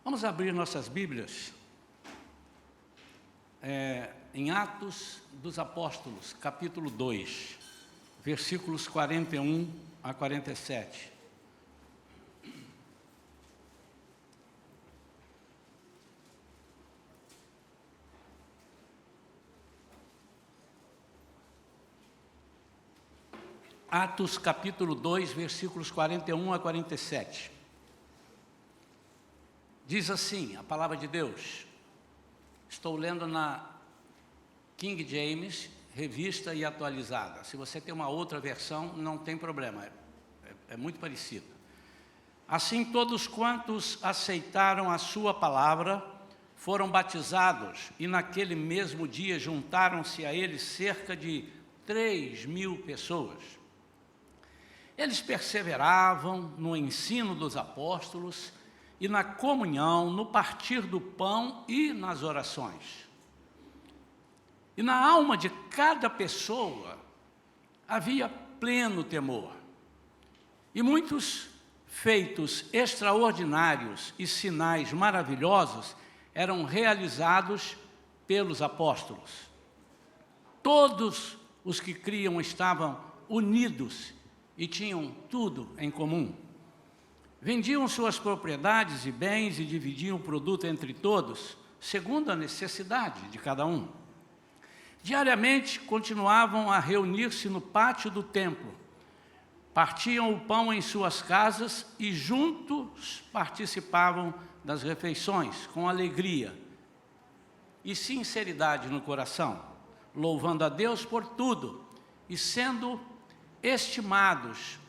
Vamos abrir nossas Bíblias em Atos dos Apóstolos, capítulo 2, versículos 41 a 47. Atos capítulo 2, versículos 41 a 47. Diz assim, a palavra de Deus. Estou lendo na King James, revista e atualizada. Se você tem uma outra versão, não tem problema, é muito parecido. Assim, todos quantos aceitaram a sua palavra foram batizados, e naquele mesmo dia juntaram-se a eles cerca de 3.000 pessoas. Eles perseveravam no ensino dos apóstolos e na comunhão, no partir do pão e nas orações. E na alma de cada pessoa havia pleno temor. E muitos feitos extraordinários e sinais maravilhosos eram realizados pelos apóstolos. Todos os que criam estavam unidos e tinham tudo em comum. Vendiam suas propriedades e bens e dividiam o produto entre todos, segundo a necessidade de cada um. Diariamente continuavam a reunir-se no pátio do templo, partiam o pão em suas casas e juntos participavam das refeições com alegria e sinceridade no coração, louvando a Deus por tudo e sendo estimados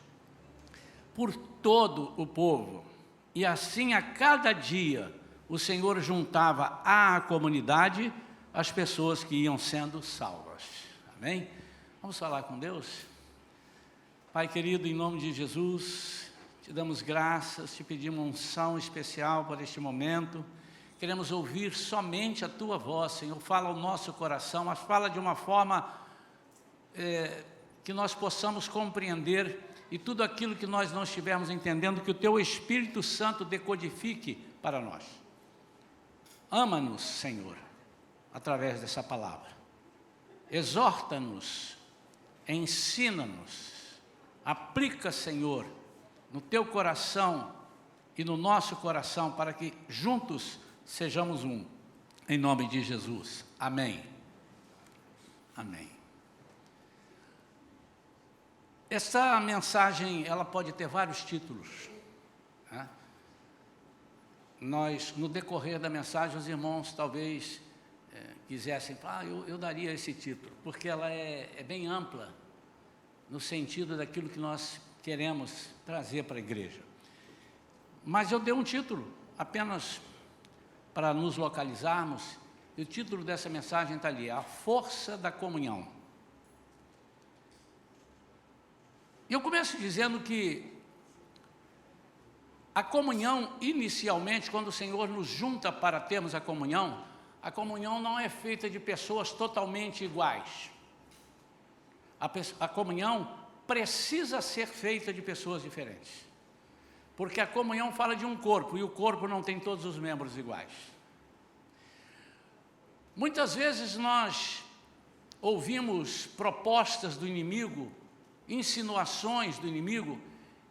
por todo o povo. E assim, a cada dia, o Senhor juntava à comunidade as pessoas que iam sendo salvas. Amém? Vamos falar com Deus? Pai querido, em nome de Jesus, te damos graças, te pedimos uma unção especial para este momento. Queremos ouvir somente a tua voz, Senhor. Fala ao nosso coração, mas fala de uma forma que nós possamos compreender, e tudo aquilo que nós não estivermos entendendo, que o Teu Espírito Santo decodifique para nós. Ama-nos, Senhor, através dessa palavra. Exorta-nos, ensina-nos, aplica, Senhor, no Teu coração e no nosso coração, para que juntos sejamos um, em nome de Jesus. Amém. Amém. Essa mensagem, ela pode ter vários títulos, né? No decorrer da mensagem, os irmãos talvez quisessem falar, eu daria esse título, porque ela é bem ampla, no sentido daquilo que nós queremos trazer para a igreja. Mas eu dei um título, apenas para nos localizarmos, e o título dessa mensagem está ali, A Força da Comunhão. E eu começo dizendo que a comunhão, inicialmente, quando o Senhor nos junta para termos a comunhão não é feita de pessoas totalmente iguais. A comunhão precisa ser feita de pessoas diferentes. Porque a comunhão fala de um corpo, e o corpo não tem todos os membros iguais. Muitas vezes nós ouvimos propostas do inimigo, insinuações do inimigo,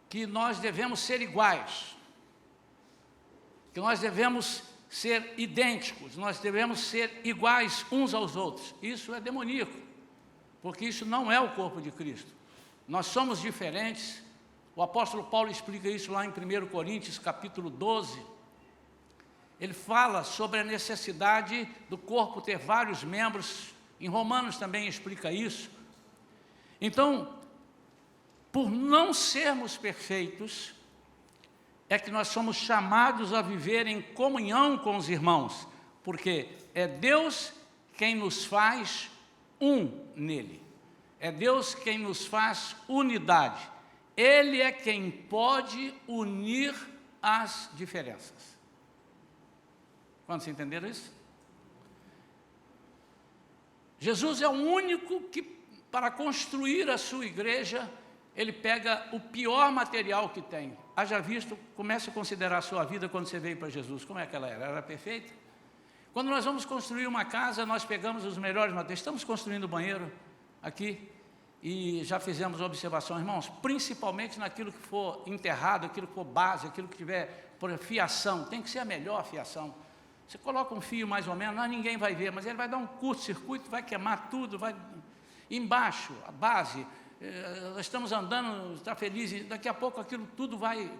que nós devemos ser iguais, que nós devemos ser idênticos, nós devemos ser iguais uns aos outros. Isso é demoníaco, porque isso não é o corpo de Cristo. Nós somos diferentes. O apóstolo Paulo explica isso lá em 1 Coríntios, capítulo 12. Ele fala sobre a necessidade do corpo ter vários membros. Em Romanos também explica isso. Então, por não sermos perfeitos, é que nós somos chamados a viver em comunhão com os irmãos, porque é Deus quem nos faz um nele. É Deus quem nos faz unidade. Ele é quem pode unir as diferenças. Quantos entenderam isso? Jesus é o único que, para construir a sua igreja, ele pega o pior material que tem. Haja visto, comece a considerar a sua vida quando você veio para Jesus. Como é que ela era? Ela era perfeita? Quando nós vamos construir uma casa, nós pegamos os melhores materiais. Estamos construindo o banheiro aqui e já fizemos observação, irmãos, principalmente naquilo que for enterrado, aquilo que for base, aquilo que tiver por fiação, tem que ser a melhor fiação. Você coloca um fio mais ou menos, ninguém vai ver, mas ele vai dar um curto-circuito, vai queimar tudo, vai embaixo, a base, nós estamos andando, está feliz, daqui a pouco aquilo tudo vai,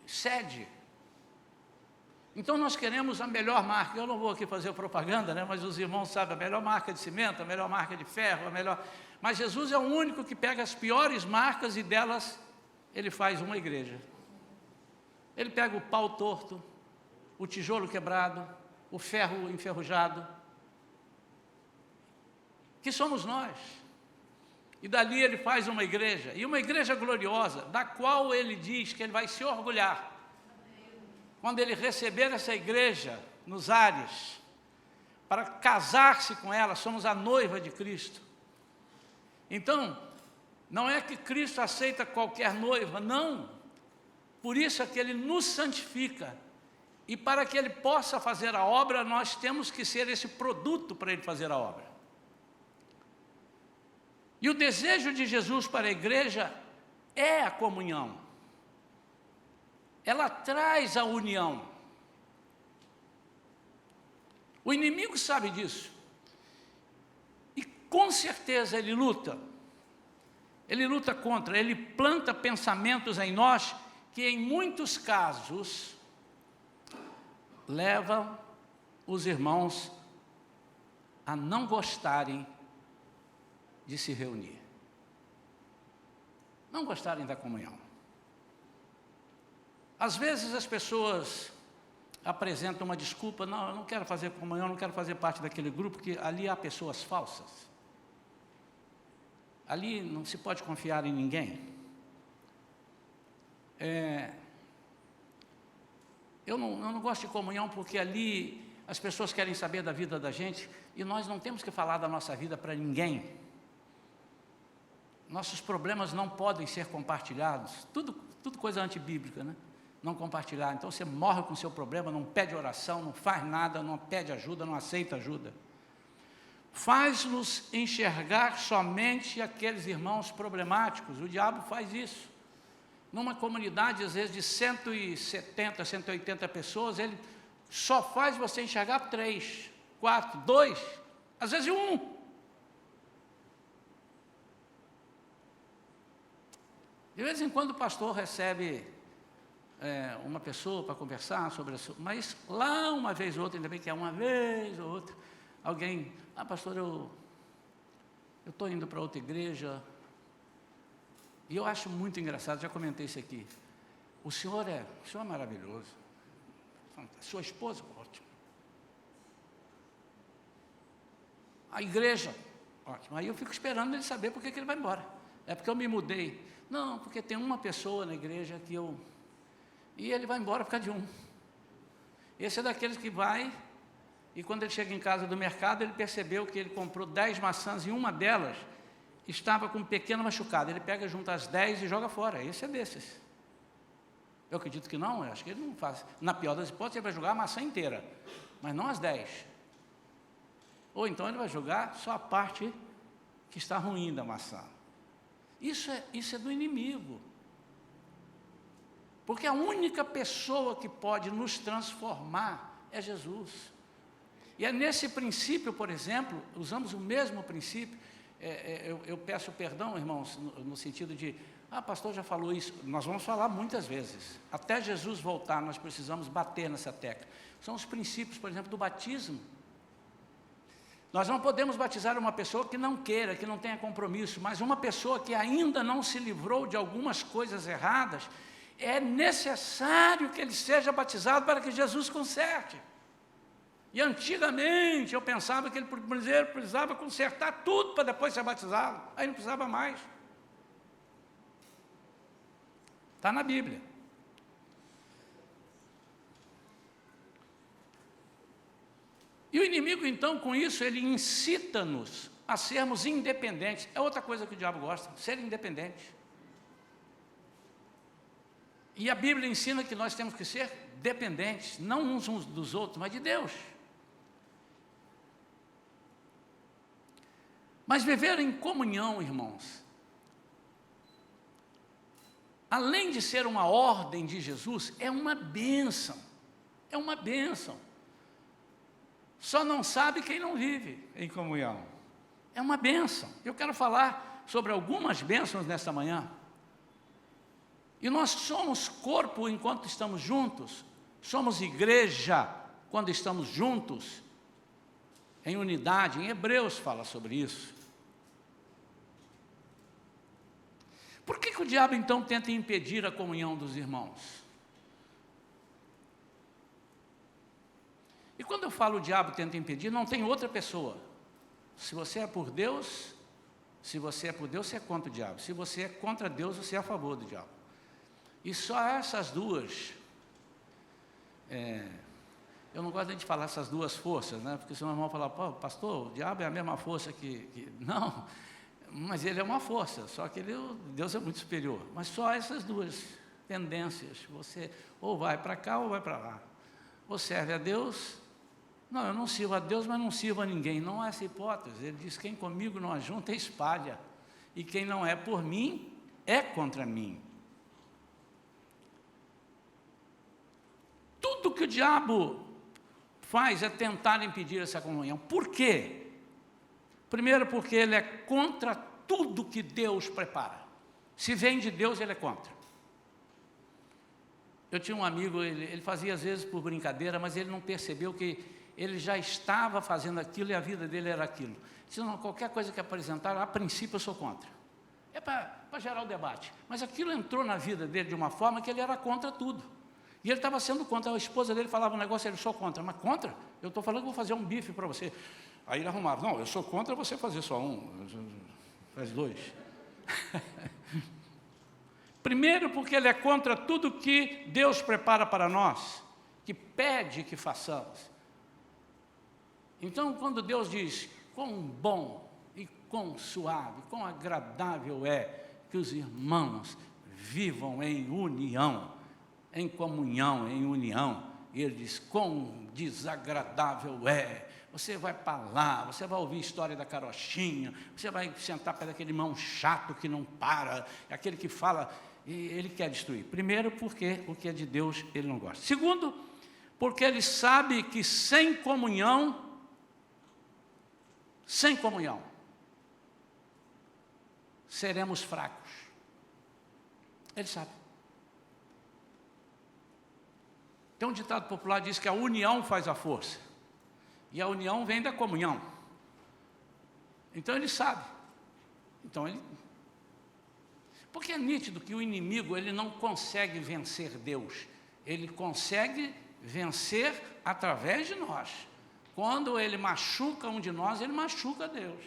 cede. Então nós queremos a melhor marca, eu não vou aqui fazer propaganda, né, mas os irmãos sabem, a melhor marca de cimento, a melhor marca de ferro, a melhor... Mas Jesus é o único que pega as piores marcas e delas ele faz uma igreja. Ele pega o pau torto, o tijolo quebrado, o ferro enferrujado, que somos nós. E dali ele faz uma igreja, e uma igreja gloriosa, da qual ele diz que ele vai se orgulhar. Quando ele receber essa igreja nos ares, para casar-se com ela, somos a noiva de Cristo. Então, não é que Cristo aceita qualquer noiva, não. Por isso é que ele nos santifica. E para que ele possa fazer a obra, nós temos que ser esse produto para ele fazer a obra. E o desejo de Jesus para a igreja é a comunhão. Ela traz a união. O inimigo sabe disso. E com certeza ele luta. Ele luta contra, ele planta pensamentos em nós que em muitos casos levam os irmãos a não gostarem de se reunir. Não gostarem da comunhão. Às vezes as pessoas apresentam uma desculpa, não, eu não quero fazer comunhão, não quero fazer parte daquele grupo, porque ali há pessoas falsas. Ali não se pode confiar em ninguém. Eu não gosto de comunhão porque ali as pessoas querem saber da vida da gente e nós não temos que falar da nossa vida para ninguém. Nossos problemas não podem ser compartilhados. Tudo coisa antibíblica, né? Não compartilhar. Então você morre com o seu problema, não pede oração, não faz nada, não pede ajuda, não aceita ajuda. Faz-nos enxergar somente aqueles irmãos problemáticos. O diabo faz isso. Numa comunidade, às vezes, de 170, 180 pessoas, ele só faz você enxergar 3, 4, 2, às vezes 1. De vez em quando o pastor recebe uma pessoa para conversar sobre isso, mas lá uma vez ou outra, ainda bem que é uma vez ou outra, alguém, pastor, eu estou indo para outra igreja, e eu acho muito engraçado, já comentei isso aqui, o senhor é maravilhoso, sua esposa, ótimo, a igreja, ótimo, aí eu fico esperando ele saber por que ele vai embora, é porque eu me mudei, não, porque tem uma pessoa na igreja que e ele vai embora por causa de um, esse é daqueles que vai, e quando ele chega em casa do mercado, ele percebeu que ele comprou 10 maçãs e uma delas estava com um pequeno machucado. Ele pega, junta as 10 e joga fora. Esse é desses. Eu acredito que não, eu acho que ele não faz. Na pior das hipóteses, ele vai jogar a maçã inteira, mas não as 10. Ou então ele vai jogar só a parte que está ruim da maçã. Isso é do inimigo. Porque a única pessoa que pode nos transformar é Jesus. E é nesse princípio, por exemplo, usamos o mesmo princípio, eu peço perdão, irmãos, no sentido de, pastor já falou isso, nós vamos falar muitas vezes, até Jesus voltar nós precisamos bater nessa tecla. São os princípios, por exemplo, do batismo. Nós não podemos batizar uma pessoa que não queira, que não tenha compromisso, mas uma pessoa que ainda não se livrou de algumas coisas erradas, é necessário que ele seja batizado para que Jesus conserte. E antigamente eu pensava que ele primeiro precisava consertar tudo para depois ser batizado. Aí não precisava mais. Está na Bíblia. E o inimigo, então, com isso, ele incita-nos a sermos independentes. É outra coisa que o diabo gosta, ser independente. E a Bíblia ensina que nós temos que ser dependentes, não uns dos outros, mas de Deus. Mas viver em comunhão, irmãos, além de ser uma ordem de Jesus, é uma bênção. É uma bênção. Só não sabe quem não vive em comunhão. É uma bênção. Eu quero falar sobre algumas bênçãos nesta manhã. E nós somos corpo enquanto estamos juntos. Somos igreja quando estamos juntos, em unidade. Em Hebreus fala sobre isso. Por que o diabo então tenta impedir a comunhão dos irmãos? E quando eu falo o diabo tenta impedir, não tem outra pessoa. Se você é por Deus, você é contra o diabo. Se você é contra Deus, você é a favor do diabo. E só essas duas, eu não gosto nem de falar essas duas forças, né? Porque senão o irmão fala, pô, pastor, o diabo é a mesma força que... Não, mas ele é uma força, só que Deus é muito superior. Mas só essas duas tendências, você ou vai para cá ou vai para lá. Ou serve a Deus, não, eu não sirvo a Deus, mas não sirvo a ninguém. Não há essa hipótese. Ele diz, quem comigo não ajunta, espalha. E quem não é por mim, é contra mim. Tudo que o diabo faz é tentar impedir essa comunhão. Por quê? Primeiro, porque ele é contra tudo que Deus prepara. Se vem de Deus, ele é contra. Eu tinha um amigo, ele fazia às vezes por brincadeira, mas ele não percebeu que ele já estava fazendo aquilo e a vida dele era aquilo. Disse, não, qualquer coisa que apresentar, a princípio eu sou contra. É para gerar o debate. Mas aquilo entrou na vida dele de uma forma que ele era contra tudo. E ele estava sendo contra. A esposa dele falava um negócio, ele sou contra. Mas contra? Eu estou falando que vou fazer um bife para você. Aí ele arrumava, não, eu sou contra você fazer só um, faz dois. Primeiro porque ele é contra tudo que Deus prepara para nós, que pede que façamos. Então, quando Deus diz, quão bom e quão suave, quão agradável é que os irmãos vivam em união, em comunhão, em união, e ele diz, quão desagradável é. Você vai para lá, você vai ouvir a história da carochinha, você vai sentar perto daquele irmão chato que não para, aquele que fala, e ele quer destruir. Primeiro, porque o que é de Deus ele não gosta. Segundo, porque ele sabe que sem comunhão, seremos fracos. Ele sabe. Tem um ditado popular que diz que a união faz a força. E a união vem da comunhão. Então ele sabe. Porque é nítido que o inimigo ele não consegue vencer Deus. Ele consegue vencer através de nós. Quando ele machuca um de nós, ele machuca Deus.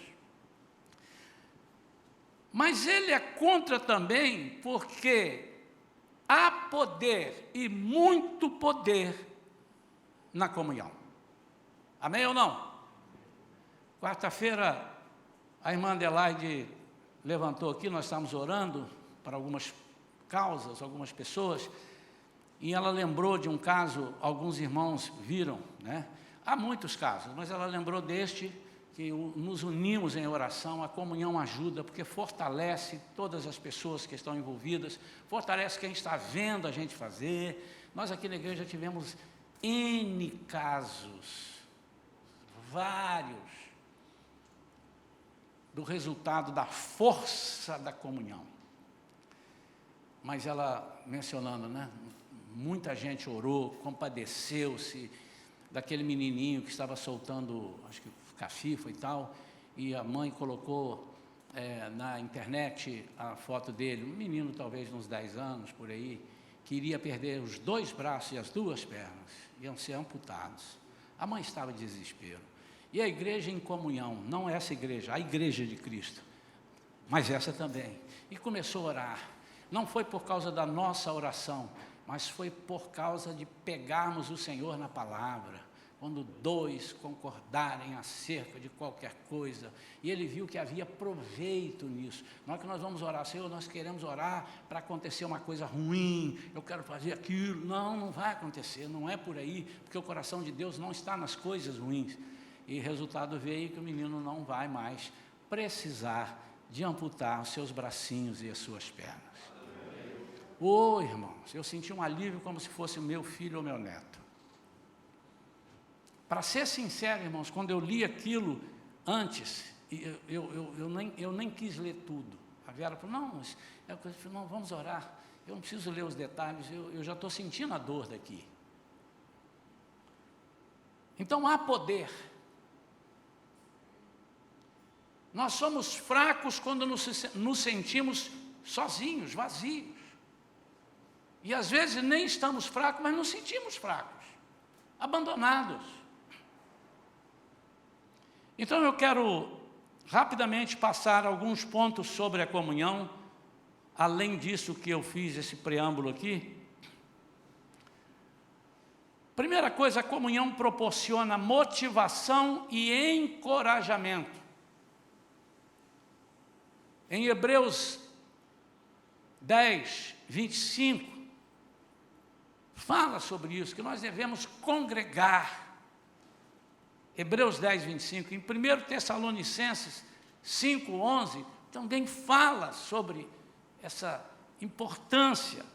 Mas ele é contra também porque há poder e muito poder na comunhão. Amém ou não? Quarta-feira, a irmã Adelaide levantou aqui, nós estávamos orando para algumas causas, algumas pessoas, e ela lembrou de um caso, alguns irmãos viram, né? Há muitos casos, mas ela lembrou deste, que nos unimos em oração, a comunhão ajuda, porque fortalece todas as pessoas que estão envolvidas, fortalece quem está vendo a gente fazer. Nós aqui na igreja tivemos N casos, vários, do resultado da força da comunhão. Mas ela mencionando, né? Muita gente orou, compadeceu-se daquele menininho que estava soltando, acho que cafifa e tal, e a mãe colocou na internet a foto dele, um menino talvez uns 10 anos, por aí, que iria perder os 2 braços e as 2 pernas, iam ser amputados. A mãe estava em desespero. E a igreja em comunhão, não essa igreja, a igreja de Cristo, mas essa também. E começou a orar. Não foi por causa da nossa oração, mas foi por causa de pegarmos o Senhor na palavra, quando dois concordarem acerca de qualquer coisa, e ele viu que havia proveito nisso. Não é que nós vamos orar, Senhor, nós queremos orar para acontecer uma coisa ruim, eu quero fazer aquilo. Não, não vai acontecer, não é por aí, porque o coração de Deus não está nas coisas ruins. E resultado veio que o menino não vai mais precisar de amputar os seus bracinhos e as suas pernas. Oh, irmãos, eu senti um alívio como se fosse meu filho ou meu neto. Para ser sincero, irmãos, quando eu li aquilo antes, eu nem quis ler tudo. A Vera falou, não, vamos orar. Eu não preciso ler os detalhes, eu já estou sentindo a dor daqui. Então há poder. Nós somos fracos quando nos sentimos sozinhos, vazios. E às vezes nem estamos fracos, mas nos sentimos fracos, abandonados. Então eu quero rapidamente passar alguns pontos sobre a comunhão, além disso que eu fiz esse preâmbulo aqui. Primeira coisa, a comunhão proporciona motivação e encorajamento. Em Hebreus 10, 25, fala sobre isso, que nós devemos congregar. Hebreus 10, 25, em 1 Tessalonicenses 5, 11, também fala sobre essa importância.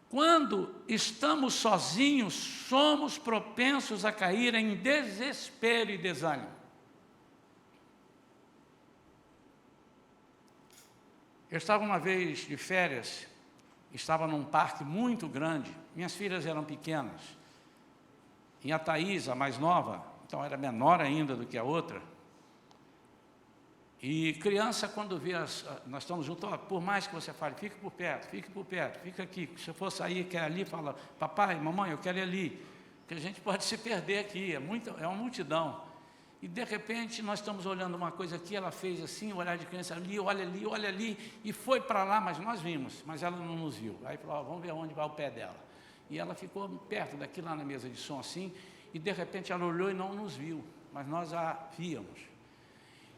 Quando estamos sozinhos, somos propensos a cair em desespero e desânimo. Eu estava uma vez de férias, estava num parque muito grande, minhas filhas eram pequenas, e a Thaís, a mais nova, então era menor ainda do que a outra, e criança, quando vê, nós estamos juntos, por mais que você fale, fique por perto, fica aqui, se eu for sair, quer ali, fala, papai, mamãe, eu quero ir ali, porque a gente pode se perder aqui, é uma multidão. E de repente nós estamos olhando uma coisa aqui, ela fez assim, o olhar de criança ali, olha ali, e foi para lá, mas nós vimos, mas ela não nos viu. Aí falou, vamos ver onde vai o pé dela. E ela ficou perto daqui, lá na mesa de som assim, e de repente ela olhou e não nos viu, mas nós a víamos.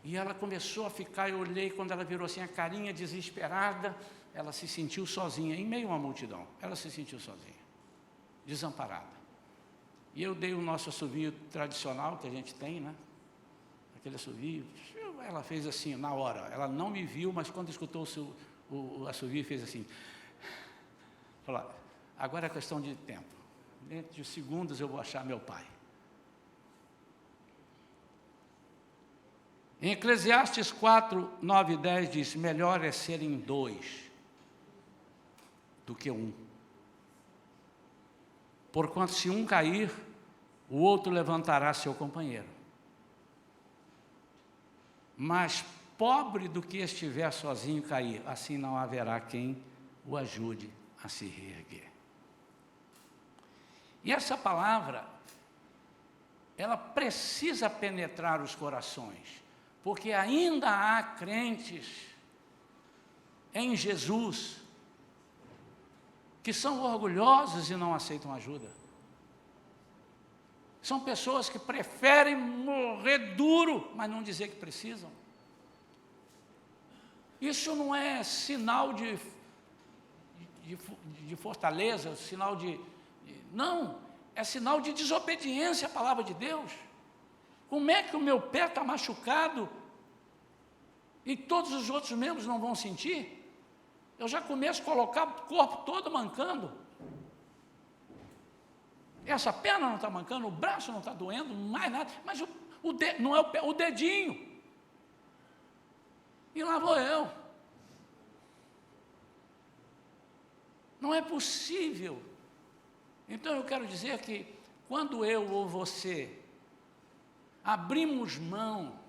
E ela começou a ficar, eu olhei, quando ela virou assim, a carinha desesperada, ela se sentiu sozinha, em meio a uma multidão, ela se sentiu sozinha, desamparada. E eu dei o nosso assovio tradicional que a gente tem, né? Aquele assovio, ela fez assim, na hora, ela não me viu, mas quando escutou o assovio, fez assim, falou, agora é questão de tempo, dentro de segundos eu vou achar meu pai. Em Eclesiastes 4, 9 e 10 diz, melhor é serem dois do que um, porquanto se um cair, o outro levantará seu companheiro. Mas pobre do que estiver sozinho cair, assim não haverá quem o ajude a se reerguer. E essa palavra, ela precisa penetrar os corações, porque ainda há crentes em Jesus que são orgulhosos e não aceitam ajuda. São pessoas que preferem morrer duro, mas não dizer que precisam. Isso não é sinal de fortaleza, sinal não, é sinal de desobediência à palavra de Deus. Como é que o meu pé está machucado e todos os outros membros não vão sentir? Eu já começo a colocar o corpo todo mancando. Essa perna não está mancando, o braço não está doendo, mais nada, mas não é o pé, o dedinho. E lá vou eu. Não é possível. Então eu quero dizer que quando eu ou você abrimos mão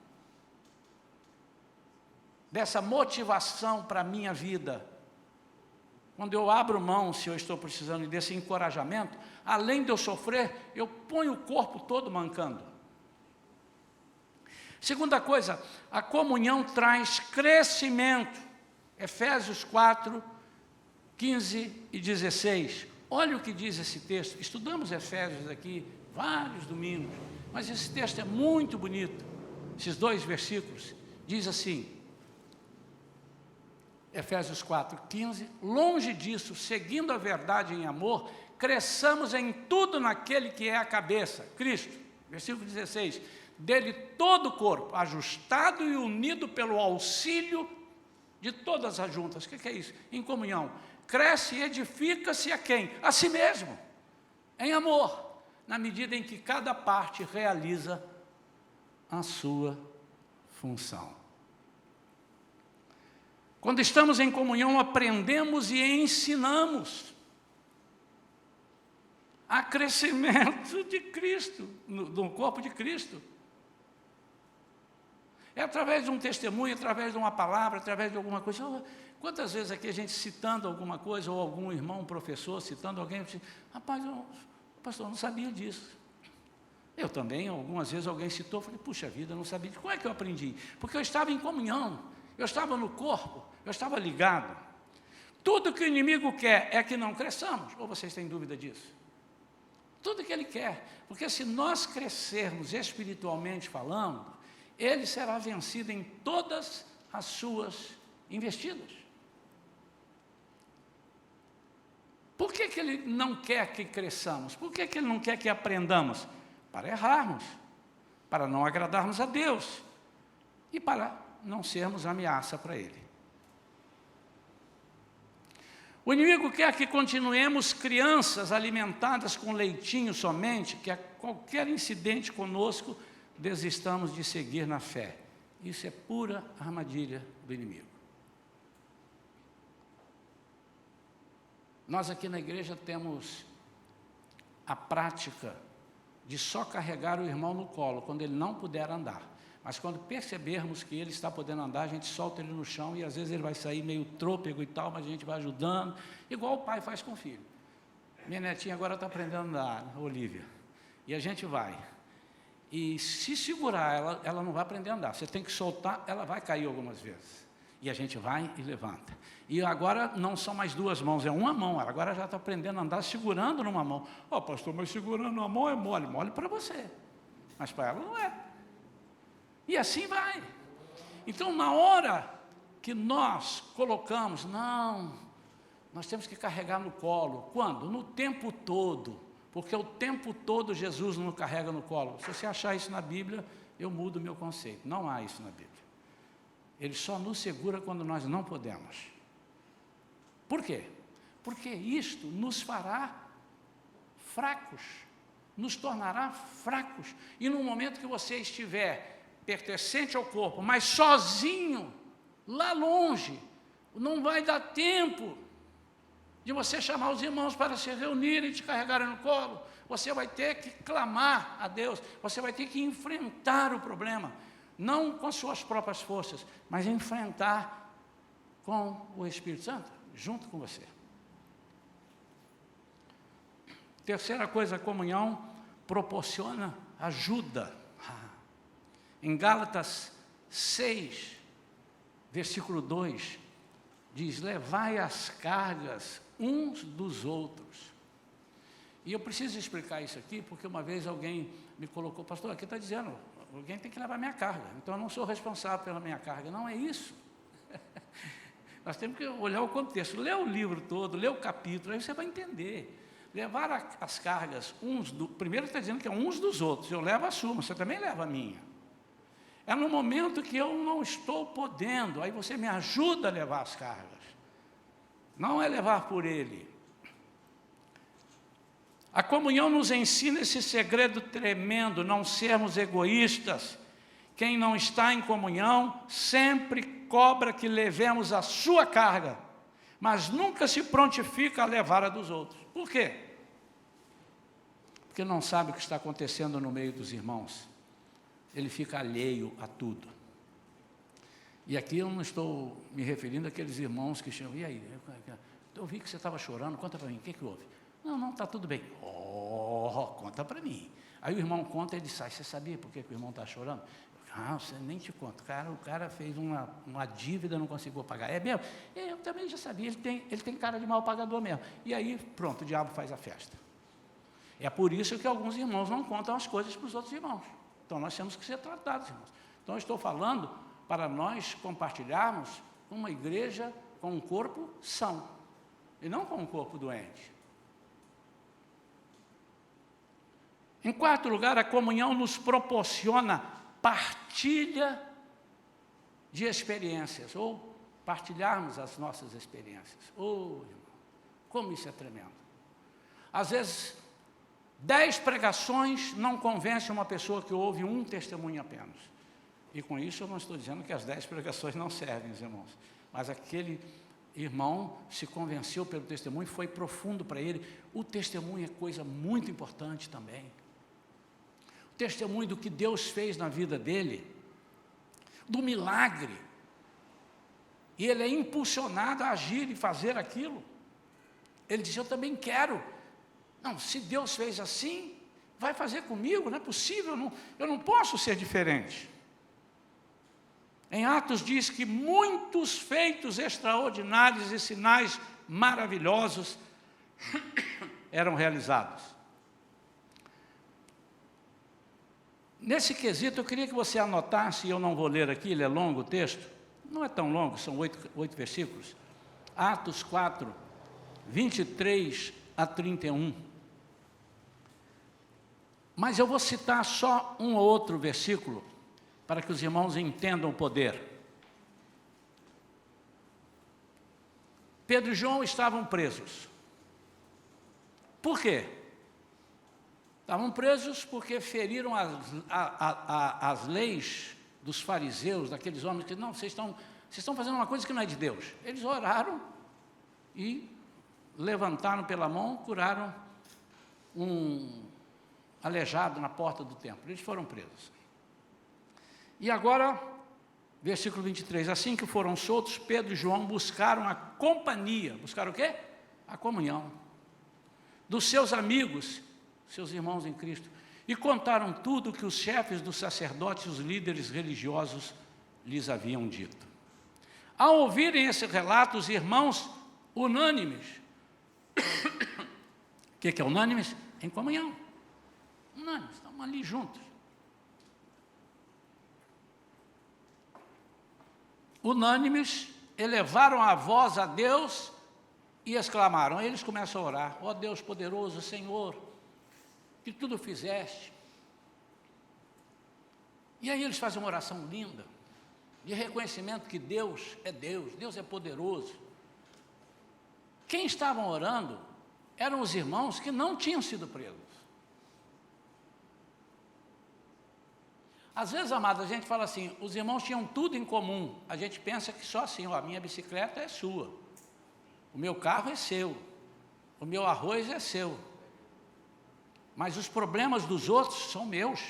dessa motivação para a minha vida, quando eu abro mão, se eu estou precisando desse encorajamento, além de eu sofrer, eu ponho o corpo todo mancando. Segunda coisa, a comunhão traz crescimento. Efésios 4, 15 e 16. Olha o que diz esse texto. Estudamos Efésios aqui vários domingos, mas esse texto é muito bonito. Esses 2 versículos, diz assim, Efésios 4:15, longe disso, seguindo a verdade em amor, cresçamos em tudo naquele que é a cabeça, Cristo. Versículo 16, dele todo o corpo, ajustado e unido pelo auxílio de todas as juntas. O que é isso? Em comunhão. Cresce e edifica-se a quem? A si mesmo, em amor, na medida em que cada parte realiza a sua função. Quando estamos em comunhão, aprendemos e ensinamos. Há crescimento de Cristo, no corpo de Cristo. É através de um testemunho, através de uma palavra, através de alguma coisa. Quantas vezes aqui a gente citando alguma coisa, ou algum irmão, um professor, citando alguém, diz, rapaz, pastor, eu não sabia disso. Eu também, algumas vezes alguém citou, falei, puxa vida, eu não sabia. Como é que eu aprendi? Porque eu estava em comunhão, eu estava no corpo, eu estava ligado. Tudo que o inimigo quer é que não cresçamos, ou vocês têm dúvida disso? Tudo que ele quer, porque se nós crescermos espiritualmente falando, ele será vencido em todas as suas investidas. Por que ele não quer que cresçamos? Por que ele não quer que aprendamos? Para errarmos, para não agradarmos a Deus e para não sermos ameaça para Ele. O inimigo quer que continuemos crianças alimentadas com leitinho somente, que a qualquer incidente conosco desistamos de seguir na fé. Isso é pura armadilha do inimigo. Nós aqui na igreja temos a prática de só carregar o irmão no colo, quando ele não puder andar. Mas quando percebermos que ele está podendo andar, a gente solta ele no chão, e às vezes ele vai sair meio trôpego e tal, mas a gente vai ajudando, igual o pai faz com o filho. Minha netinha agora está aprendendo a andar, a Olívia, e a gente vai. E se segurar, ela não vai aprender a andar. Você tem que soltar, ela vai cair algumas vezes. E a gente vai e levanta. E agora não são mais 2 mãos, é uma mão. Ela agora já está aprendendo a andar segurando numa mão. Pastor, mas segurando numa mão é mole. Mole para você, mas para ela não é. E assim vai. Então, na hora que nós colocamos, nós temos que carregar no colo. Quando? No tempo todo. Porque o tempo todo Jesus não carrega no colo. Se você achar isso na Bíblia, eu mudo o meu conceito. Não há isso na Bíblia. Ele só nos segura quando nós não podemos. Por quê? Porque isto nos fará fracos, nos tornará fracos. E no momento que você estiver pertencente ao corpo, mas sozinho, lá longe, não vai dar tempo de você chamar os irmãos para se reunirem e te carregarem no colo. Você vai ter que clamar a Deus, você vai ter que enfrentar o problema, não com suas próprias forças, mas enfrentar com o Espírito Santo, junto com você. Terceira coisa, a comunhão proporciona ajuda. Em Gálatas 6, versículo 2, diz, levai as cargas uns dos outros. E eu preciso explicar isso aqui, porque uma vez alguém me colocou, pastor, aqui está dizendo, alguém tem que levar minha carga, então eu não sou responsável pela minha carga. Não é isso. Nós temos que olhar o contexto, ler o livro todo, ler o capítulo, aí você vai entender. Levar as cargas primeiro está dizendo que é uns dos outros, eu levo a sua, você também leva a minha. É no momento que eu não estou podendo, aí você me ajuda a levar as cargas. Não é levar por ele. A comunhão nos ensina esse segredo tremendo, não sermos egoístas. Quem não está em comunhão sempre cobra que levemos a sua carga, mas nunca se prontifica a levar a dos outros. Por quê? Porque não sabe o que está acontecendo no meio dos irmãos. Ele fica alheio a tudo. E aqui eu não estou me referindo àqueles irmãos que chamam, e aí? Eu vi que você estava chorando, conta para mim, o que houve? Não, está tudo bem. Conta para mim. Aí o irmão conta e ele sai, você sabia por que o irmão está chorando? Ah, você nem te conta, o cara fez uma dívida, não conseguiu pagar. É mesmo? Eu também já sabia, ele tem cara de mal pagador mesmo. E aí, pronto, o diabo faz a festa. É por isso que alguns irmãos não contam as coisas para os outros irmãos. Então, nós temos que ser tratados, irmãos. Então, eu estou falando para nós compartilharmos uma igreja com um corpo são, e não com um corpo doente. Em quarto lugar, a comunhão nos proporciona partilha de experiências, ou partilharmos as nossas experiências. Oh, irmão, como isso é tremendo. Às vezes, 10 pregações não convencem uma pessoa que ouve um testemunho apenas. E com isso eu não estou dizendo que as 10 pregações não servem, irmãos. Mas aquele irmão se convenceu pelo testemunho, foi profundo para ele. O testemunho é coisa muito importante também. O testemunho do que Deus fez na vida dele, do milagre. E ele é impulsionado a agir e fazer aquilo. Ele diz, eu também quero. Não, se Deus fez assim, vai fazer comigo, não é possível, eu não posso ser diferente. Em Atos diz que muitos feitos extraordinários e sinais maravilhosos eram realizados. Nesse quesito, eu queria que você anotasse, e eu não vou ler aqui, ele é longo o texto, não é tão longo, são 8 versículos. Atos 4, 23 a 31. Mas eu vou citar só um ou outro versículo, para que os irmãos entendam o poder. Pedro e João estavam presos. Por quê? Estavam presos porque feriram as leis dos fariseus, daqueles homens que, não, vocês estão fazendo uma coisa que não é de Deus. Eles oraram e levantaram pela mão, curaram um aleijado na porta do templo. Eles foram presos. E agora, versículo 23, assim que foram soltos, Pedro e João buscaram a companhia, buscaram o quê? A comunhão dos seus amigos, seus irmãos em Cristo, e contaram tudo o que os chefes dos sacerdotes e os líderes religiosos lhes haviam dito. Ao ouvirem esse relato, os irmãos unânimes, o que é unânimes? Em comunhão, unânimes, estão ali juntos. Unânimes, elevaram a voz a Deus e exclamaram. Eles começam a orar, ó Deus poderoso, Senhor, que tudo fizeste. E aí eles fazem uma oração linda, de reconhecimento que Deus é poderoso. Quem estavam orando eram os irmãos que não tinham sido presos. Às vezes, amados, a gente fala assim, os irmãos tinham tudo em comum. A gente pensa que só assim, ó, a minha bicicleta é sua, o meu carro é seu, o meu arroz é seu. Mas os problemas dos outros são meus.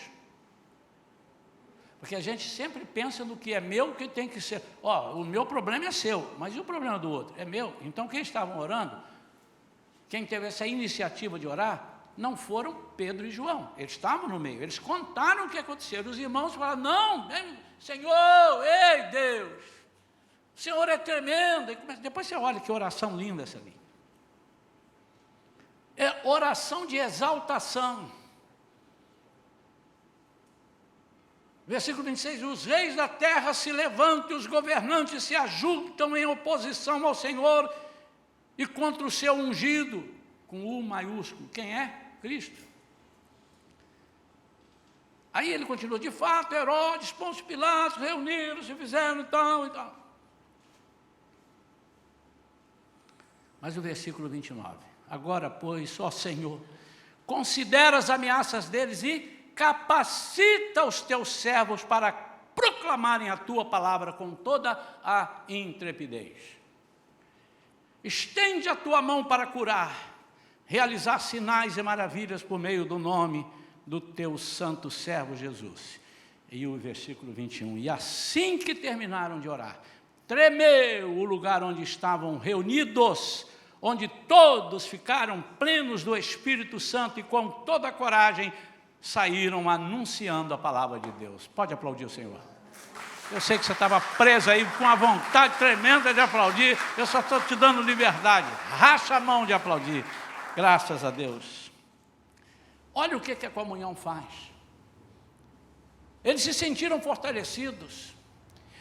Porque a gente sempre pensa no que é meu, que tem que ser. Ó, o meu problema é seu, mas e o problema do outro? É meu. Então, quem estavam orando, quem teve essa iniciativa de orar, não foram Pedro e João, eles estavam no meio, eles contaram o que aconteceu. Os irmãos falaram, não, Senhor, ei Deus, o Senhor é tremendo. E depois você olha que oração linda essa ali. É oração de exaltação. Versículo 26, os reis da terra se levantam, e os governantes se ajuntam em oposição ao Senhor e contra o seu ungido, com U maiúsculo. Quem é? Cristo. Aí ele continua, de fato, Herodes, Pôncio Pilatos, reuniram-se, fizeram tal e tal. Mas o versículo 29, agora, pois, ó Senhor, considera as ameaças deles e capacita os teus servos para proclamarem a tua palavra com toda a intrepidez. Estende a tua mão para curar, realizar sinais e maravilhas por meio do nome do teu santo servo Jesus. E o versículo 21, e assim que terminaram de orar, tremeu o lugar onde estavam reunidos, onde todos ficaram plenos do Espírito Santo e com toda a coragem saíram anunciando a palavra de Deus. Pode aplaudir o Senhor. Eu sei que você estava preso aí com uma vontade tremenda de aplaudir. Eu só estou te dando liberdade. Racha a mão de aplaudir. Graças a Deus. Olha o que a comunhão faz. Eles se sentiram fortalecidos.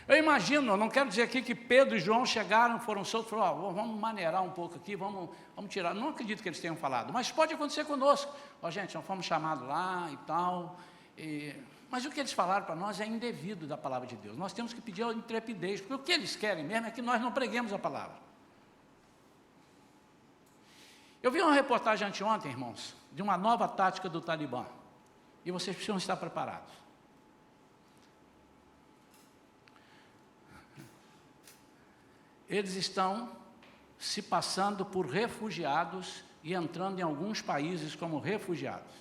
Eu imagino, eu não quero dizer aqui que Pedro e João chegaram, foram soltos, falaram, vamos maneirar um pouco aqui, vamos tirar. Não acredito que eles tenham falado, mas pode acontecer conosco. Gente, nós fomos chamados lá e tal. Mas o que eles falaram para nós é indevido da palavra de Deus. Nós temos que pedir a intrepidez, porque o que eles querem mesmo é que nós não preguemos a palavra. Eu vi uma reportagem anteontem, irmãos, de uma nova tática do Talibã. E vocês precisam estar preparados. Eles estão se passando por refugiados e entrando em alguns países como refugiados.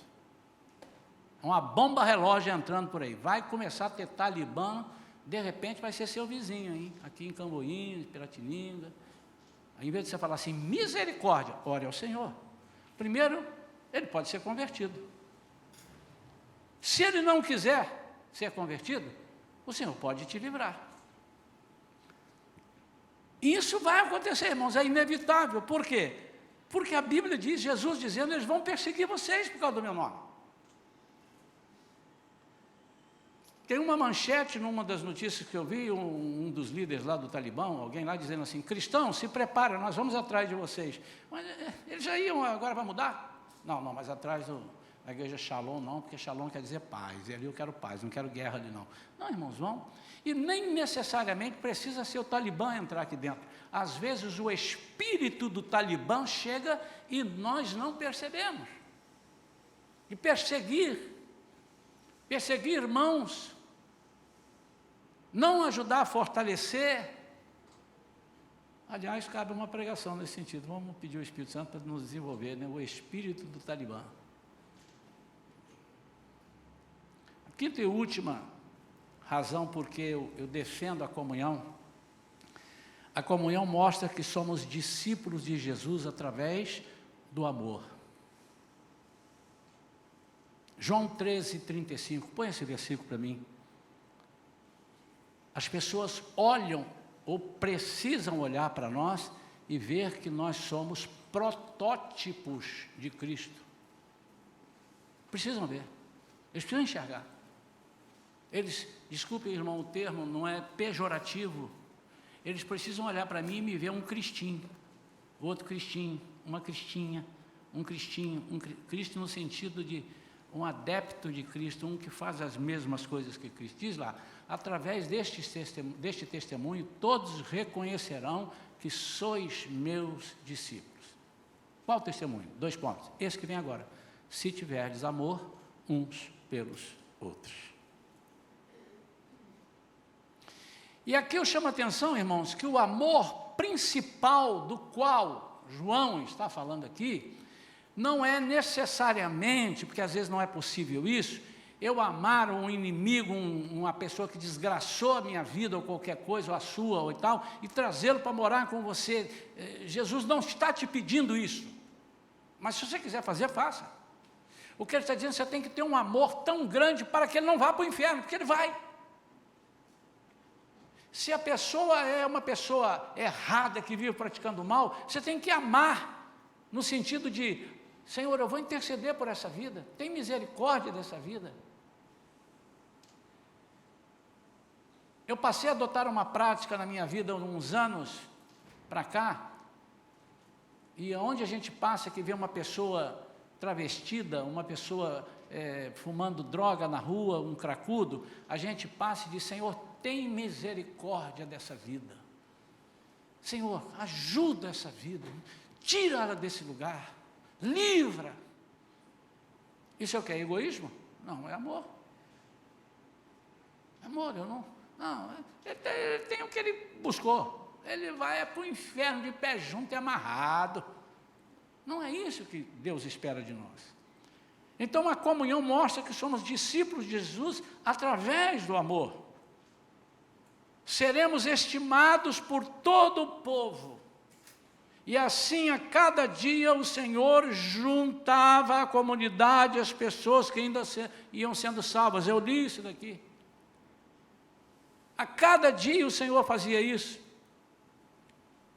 Uma bomba relógio entrando por aí. Vai começar a ter Talibã, de repente vai ser seu vizinho, hein? Aqui em Camboinha, Piratininga. Aí, em vez de você falar assim, misericórdia, ore ao Senhor. Primeiro, ele pode ser convertido. Se ele não quiser ser convertido, o Senhor pode te livrar. Isso vai acontecer, irmãos, é inevitável. Por quê? Porque a Bíblia diz, Jesus dizendo, eles vão perseguir vocês por causa do meu nome. Tem uma manchete numa das notícias que eu vi, um dos líderes lá do Talibã, alguém lá dizendo assim, cristãos, se preparem, nós vamos atrás de vocês. Mas eles já iam, agora vai mudar? Não, mas atrás da igreja Shalom não, porque Shalom quer dizer paz, e ali eu quero paz, não quero guerra ali não. Não, irmãos, vão. E nem necessariamente precisa ser o Talibã entrar aqui dentro. Às vezes o espírito do Talibã chega e nós não percebemos. E perseguir irmãos, não ajudar a fortalecer. Aliás, cabe uma pregação nesse sentido. Vamos pedir ao Espírito Santo para nos desenvolver, né? O espírito do Talibã. A quinta e última razão porque eu defendo a comunhão. A comunhão mostra que somos discípulos de Jesus através do amor. João 13:35, põe esse versículo para mim. As pessoas olham ou precisam olhar para nós e ver que nós somos protótipos de Cristo. Precisam ver, eles precisam enxergar. Eles, desculpe, irmão, o termo não é pejorativo, eles precisam olhar para mim e me ver um cristinho, outro cristinho, uma cristinha, um cristinho, Cristo no sentido de um adepto de Cristo, um que faz as mesmas coisas que Cristo. Diz lá, através deste testemunho, todos reconhecerão que sois meus discípulos. Qual testemunho? 2 pontos. Esse que vem agora. Se tiverdes amor uns pelos outros. E aqui eu chamo a atenção, irmãos, que o amor principal do qual João está falando aqui, não é necessariamente, porque às vezes não é possível isso, eu amar um inimigo, uma pessoa que desgraçou a minha vida ou qualquer coisa, ou a sua ou tal, e trazê-lo para morar com você. Jesus não está te pedindo isso, mas se você quiser fazer, faça. O que ele está dizendo, você tem que ter um amor tão grande para que ele não vá para o inferno, porque ele vai. Se a pessoa é uma pessoa errada, que vive praticando mal, você tem que amar, no sentido de, Senhor, eu vou interceder por essa vida, tem misericórdia dessa vida. Eu passei a adotar uma prática na minha vida, uns anos para cá, e onde a gente passa que vê uma pessoa travestida, uma pessoa fumando droga na rua, um cracudo, a gente passa e diz, Senhor, tem misericórdia dessa vida. Senhor, ajuda essa vida, tira ela desse lugar, livra. Isso é o que? É egoísmo? Não, é amor. Amor, eu não... Não, ele tem o que ele buscou. Ele vai para o inferno de pé junto e amarrado. Não é isso que Deus espera de nós. Então a comunhão mostra que somos discípulos de Jesus através do amor. Seremos estimados por todo o povo. E assim, a cada dia, o Senhor juntava à comunidade as pessoas que ainda iam sendo salvas. Eu li isso daqui. A cada dia o Senhor fazia isso.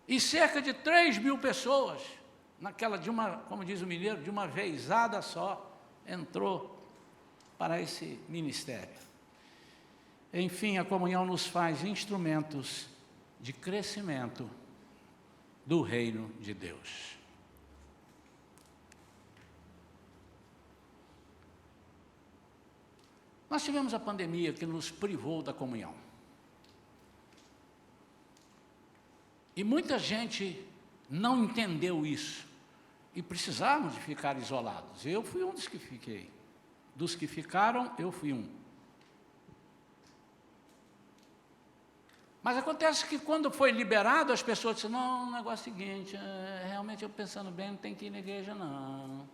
E cerca de 3.000 pessoas, como diz o mineiro, de uma vezada só, entrou para esse ministério. Enfim, a comunhão nos faz instrumentos de crescimento do reino de Deus. Nós tivemos a pandemia que nos privou da comunhão. E muita gente não entendeu isso. E precisávamos de ficar isolados. Eu fui um dos que fiquei. Dos que ficaram, eu fui um. Mas acontece que quando foi liberado, as pessoas disseram, não, o negócio é o seguinte, realmente eu pensando bem, não tem que ir na igreja não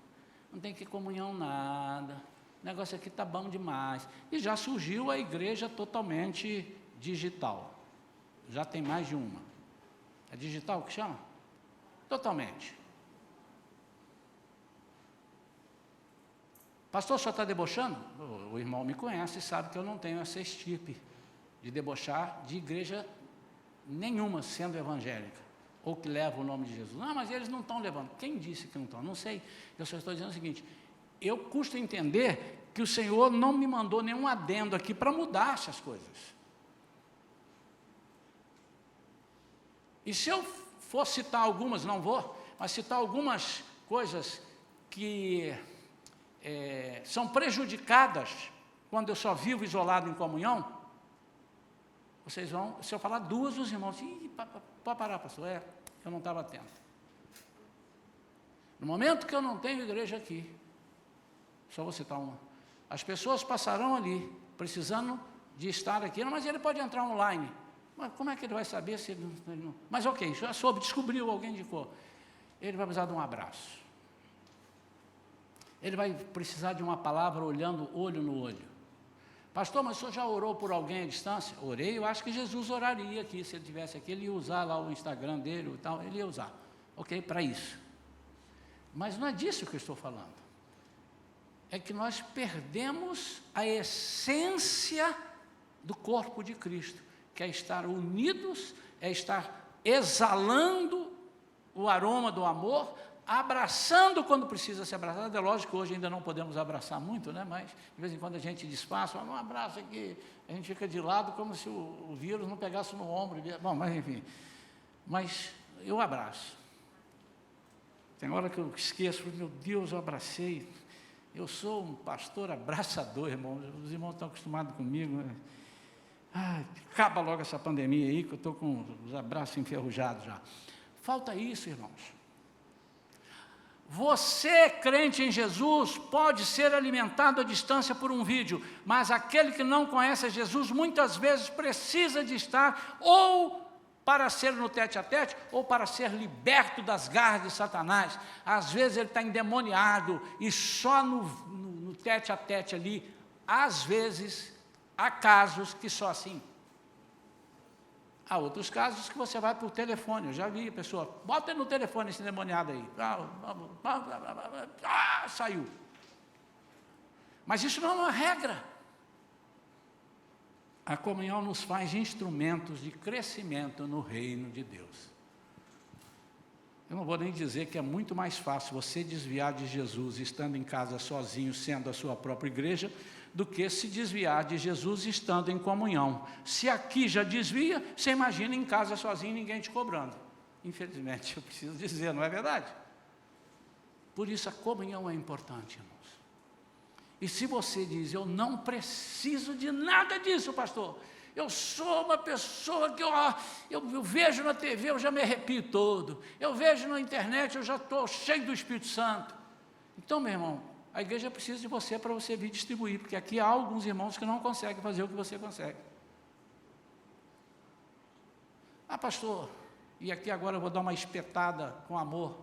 tem que ir comunhão nada, o negócio aqui está bom demais. E já surgiu a igreja totalmente digital, já tem mais de uma. É digital que chama? Totalmente. Pastor, só está debochando? O irmão me conhece e sabe que eu não tenho essa estirpe de debochar de igreja nenhuma sendo evangélica, ou que leva o nome de Jesus. Não, mas eles não estão levando. Quem disse que não estão? Não sei. Eu só estou dizendo o seguinte, eu custo entender que o Senhor não me mandou nenhum adendo aqui para mudar essas coisas. E se eu for citar algumas, não vou, mas citar algumas coisas que são prejudicadas quando eu só vivo isolado em comunhão, vocês vão, se eu falar duas, os irmãos dizem, pode parar, pastor, eu não estava atento. No momento que eu não tenho igreja aqui, só vou citar uma, as pessoas passarão ali, precisando de estar aqui, não, mas ele pode entrar online. Mas como é que ele vai saber se ele não... Mas ok, já soube, descobriu, alguém indicou. Ele vai precisar de um abraço. Ele vai precisar de uma palavra olhando olho no olho. Pastor, mas o senhor já orou por alguém à distância? Orei, eu acho que Jesus oraria aqui, se ele estivesse aqui, ele ia usar lá o Instagram dele e tal, ele ia usar. Ok, para isso. Mas não é disso que eu estou falando. É que nós perdemos a essência do corpo de Cristo, que é estar unidos, é estar exalando o aroma do amor, abraçando quando precisa ser abraçado. É lógico que hoje ainda não podemos abraçar muito, né? Mas de vez em quando a gente despaça, um abraço aqui, a gente fica de lado como se o vírus não pegasse no ombro. Bom, mas enfim, mas eu abraço. Tem hora que eu esqueço, meu Deus, eu abracei. Eu sou um pastor abraçador, irmão. Os irmãos estão acostumados comigo, né? Acaba logo essa pandemia aí, que eu estou com os abraços enferrujados já. Falta isso, irmãos. Você, crente em Jesus, pode ser alimentado à distância por um vídeo, mas aquele que não conhece Jesus, muitas vezes precisa de estar ou para ser no tete-a-tete, ou para ser liberto das garras de Satanás. Às vezes ele está endemoniado, e só no tete-a-tete ali, às vezes, há casos que só assim. Há outros casos que você vai por telefone. Eu já vi a pessoa, bota no telefone esse endemoniado aí. Saiu. Mas isso não é uma regra. A comunhão nos faz instrumentos de crescimento no reino de Deus. Eu não vou nem dizer que é muito mais fácil você desviar de Jesus estando em casa sozinho, sendo a sua própria igreja, do que se desviar de Jesus estando em comunhão. Se aqui já desvia, você imagina em casa sozinho, ninguém te cobrando. Infelizmente, eu preciso dizer, não é verdade? Por isso a comunhão é importante, irmãos. E se você diz, eu não preciso de nada disso, pastor, eu sou uma pessoa que eu vejo na TV, eu já me arrepio todo, eu vejo na internet, eu já estou cheio do Espírito Santo. Então, meu irmão, a igreja precisa de você para você vir distribuir, porque aqui há alguns irmãos que não conseguem fazer o que você consegue. Pastor, e aqui agora eu vou dar uma espetada com amor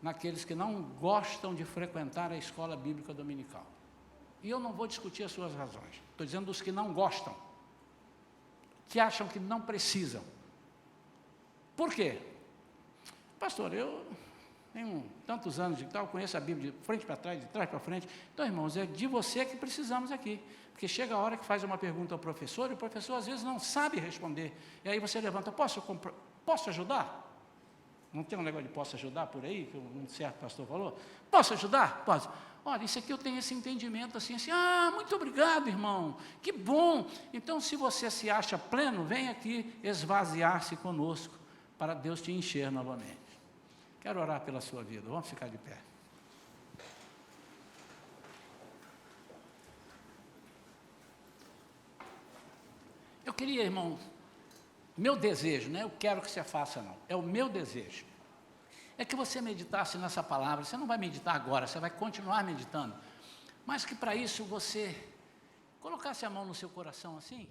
naqueles que não gostam de frequentar a escola bíblica dominical. E eu não vou discutir as suas razões, estou dizendo dos que não gostam, que acham que não precisam. Por quê? pastor, eu tenho tantos anos de tal, conheço a Bíblia de frente para trás, de trás para frente. Então, irmãos, é de você que precisamos aqui. Porque chega a hora que faz uma pergunta ao professor, e o professor às vezes não sabe responder. E aí você levanta, posso ajudar? Não tem um negócio de posso ajudar por aí, que um certo pastor falou? Posso ajudar? Posso. Olha, isso aqui eu tenho esse entendimento assim, muito obrigado, irmão, que bom. Então, se você se acha pleno, vem aqui esvaziar-se conosco, para Deus te encher novamente. Quero orar pela sua vida, vamos ficar de pé. Eu queria, irmão, meu desejo, não é eu quero que você faça, não, é o meu desejo, é que você meditasse nessa palavra. Você não vai meditar agora, você vai continuar meditando, mas que para isso você colocasse a mão no seu coração assim,